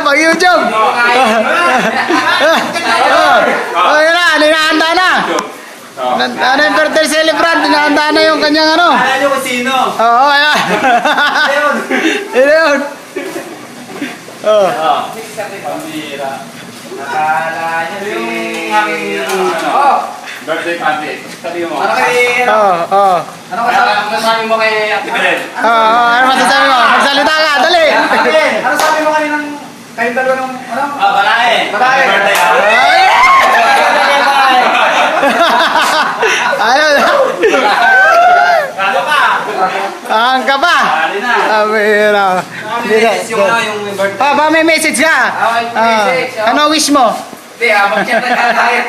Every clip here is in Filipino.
Pag YouTube. Yun na, ninahanda na. Ano yung birthday celebrant? Ninahanda na yung kanyang ano. Alam nyo kung sino? Oo, ayan. Ayun. Yun. Oh. Pamira. Nakala niya Yung si... aking birthday party. Sabi mo. Ano kay... Oh. Ano masasabi mo kay Ate Belen? Ano masasabi mo? Magsalita ka, dali. Ano sabi mo kaninang... Kayong dalawa ng... Ano? Balae. Balae. Birthday. Ayun. Kano ka? Ang ka pa. Kali na. Pamira. Yung birthday. Ba, may message ka? Message. Ano wish mo? Hindi, mag-chat na tayo.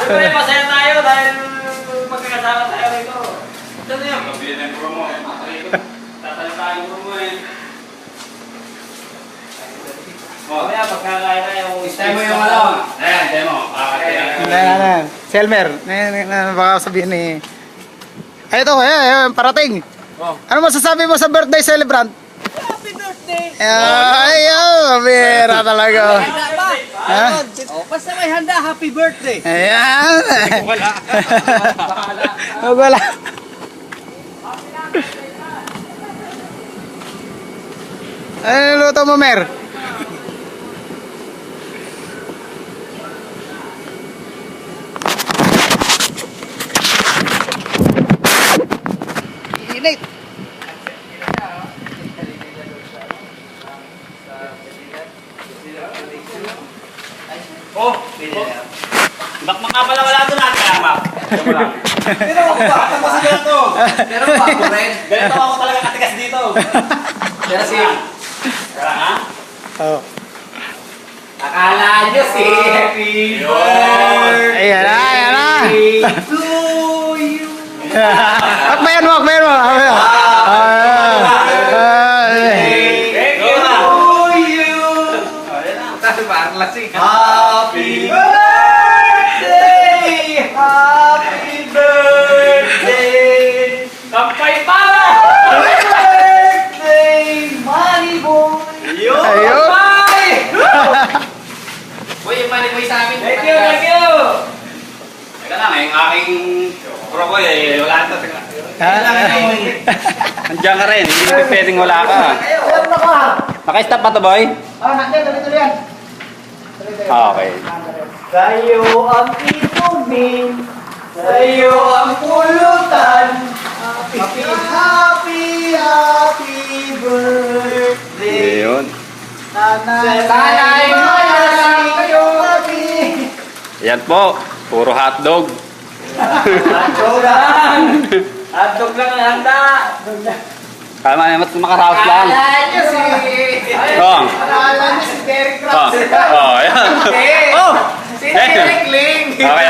Siyempre, masaya tayo dahil magkakasama tayo rito. Ito na yun. Sabihin ng guro mo. Tatalitahin guro mo eh. Mamaya, pagkakain na yung... Demo yung ano. Ayan, demo. Selmer, baka sabihin ni... Ay, ito, parating. Ano masasabi mo sa birthday celebrant? Happy birthday! Ay, pamira talaga. Ha? Oh, basta may handa, happy birthday! Ayan. Wala. Wala. Ano niluto mo, Mer? Init. Oh! Bakmak nga pala wala doon natin. Kaya, Mak. Pero ako ba? Tapos sa ganito. Pero ba ako rin? Ganito ako talaga katigas dito. Pero si... Kaya nga? Oh. Akala nyo si... Happy birthday Ayan na. to you. Akbayan mo. Thank you, Ma. To you. Parang lasing. Happy birthday! Happy birthday! Kampay pa! Happy birthday, Money Boy! Yun! Ayun. Uy, yung Money Boy sa amin. Thank you! Teka lang, yung aking pro boy, wala ito. Andiyan ka rin, hindi pwedeng wala ka. Meron ako ha. Naka-stop pa to, boy? Nandiyan, tuloy-tuloy yan. Okay. Sa'yo ang inumin, sa'yo ang pulutan. Happy birthday. Yun. Sana'y mayalang kayo kami. Yan po, puro hotdog. Hotdog lang. Hotdog lang ang handa. Tama naman, makaraos lang. Akala nyo si... Oh. Akala nyo si Derek Oh, Ross. oh, yan. Hindi. Oh! Si Derek Ling. Okay,